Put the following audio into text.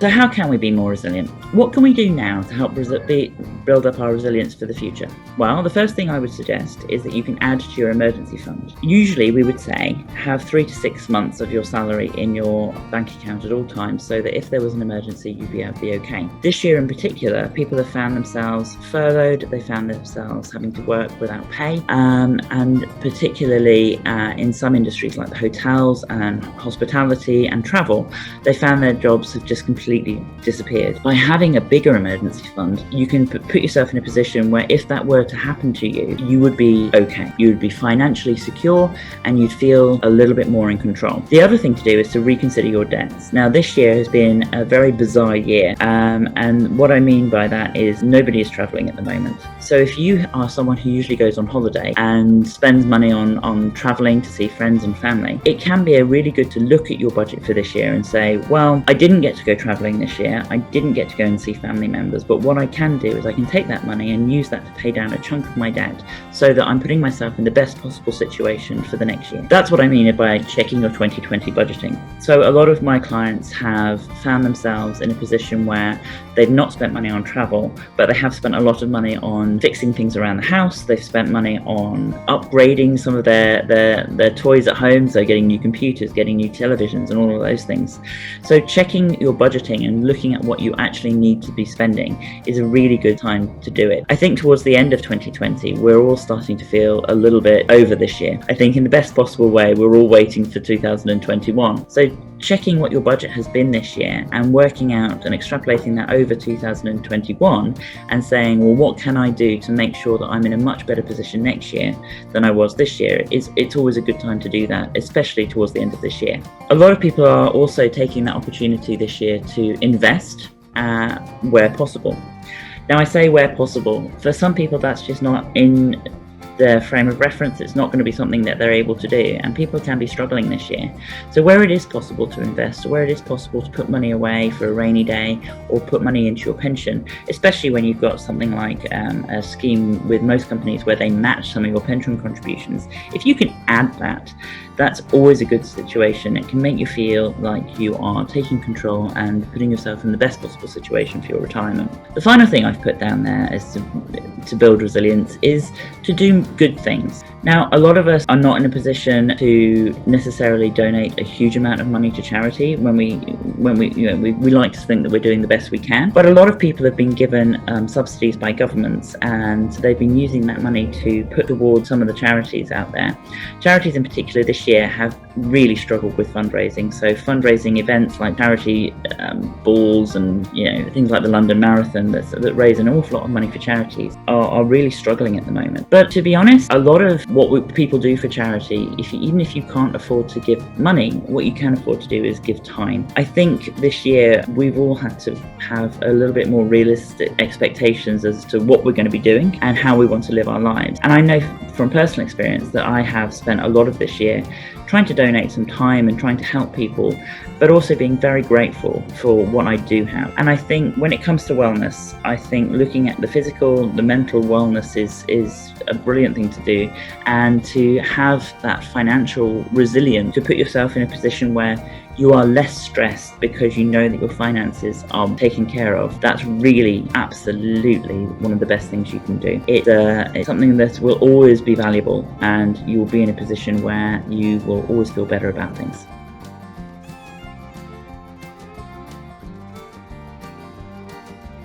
So how can we be more resilient? What can we do now to help build up our resilience for the future? Well, the first thing I would suggest is that you can add to your emergency fund. Usually we would say have 3 to 6 months of your salary in your bank account at all times, so that if there was an emergency, you'd be able to be okay. This year in particular, people have found themselves furloughed, they found themselves having to work without pay, and particularly in some industries like the hotels and hospitality and travel, they found their jobs have just completely disappeared. By having a bigger emergency fund, you can put yourself in a position where if that were to happen to you, you would be okay. You would be financially secure and you'd feel a little bit more in control. The other thing to do is to reconsider your debts. Now, this year has been a very bizarre year, and what I mean by that is nobody is traveling at the moment. So if you are someone who usually goes on holiday and spends money on traveling to see friends and family, it can be really good to look at your budget for this year and say, well, I didn't get to go traveling this year, I didn't get to go and see family members, but what I can do is I can take that money and use that to pay down a chunk of my debt so that I'm putting myself in the best possible situation for the next year. That's what I mean by checking your 2020 budgeting. So a lot of my clients have found themselves in a position where they've not spent money on travel, but they have spent a lot of money on fixing things around the house. They've spent money on upgrading some of their toys at home, so getting new computers, getting new televisions and all of those things. So checking your budgeting and looking at what you actually need to be spending is a really good time to do it. I think towards the end of 2020, we're all starting to feel a little bit over this year. I think in the best possible way, we're all waiting for 2021. So checking what your budget has been this year and working out and extrapolating that over 2021 and saying, well, what can I do to make sure that I'm in a much better position next year than I was this year? It's always a good time to do that, especially towards the end of this year. A lot of people are also taking that opportunity this year to invest where possible. Now, I say where possible. For some people, that's just not in their frame of reference. It's not going to be something that they're able to do, and people can be struggling this year. So where it is possible to invest, where it is possible to put money away for a rainy day or put money into your pension, especially when you've got something like a scheme with most companies where they match some of your pension contributions, if you can add that, that's always a good situation. It can make you feel like you are taking control and putting yourself in the best possible situation for your retirement. The final thing I've put down there is to build resilience is to do good things. Now, a lot of us are not in a position to necessarily donate a huge amount of money to charity when we like to think that we're doing the best we can. But a lot of people have been given subsidies by governments, and they've been using that money to put towards some of the charities out there. Charities in particular this year have really struggled with fundraising. So fundraising events like charity balls and things like the London Marathon that raise an awful lot of money for charities are really struggling at the moment. But to be honest, a lot of what people do for charity, even if you can't afford to give money, what you can afford to do is give time. I think this year we've all had to have a little bit more realistic expectations as to what we're going to be doing and how we want to live our lives. And I know from personal experience that I have spent a lot of this year trying to donate some time and trying to help people, but also being very grateful for what I do have. And I think when it comes to wellness, I think looking at the physical, the mental wellness is a brilliant thing to do, and to have that financial resilience, to put yourself in a position where you are less stressed because you know that your finances are taken care of. That's really absolutely one of the best things you can do. It's something that will always be valuable, and you will be in a position where you will always feel better about things.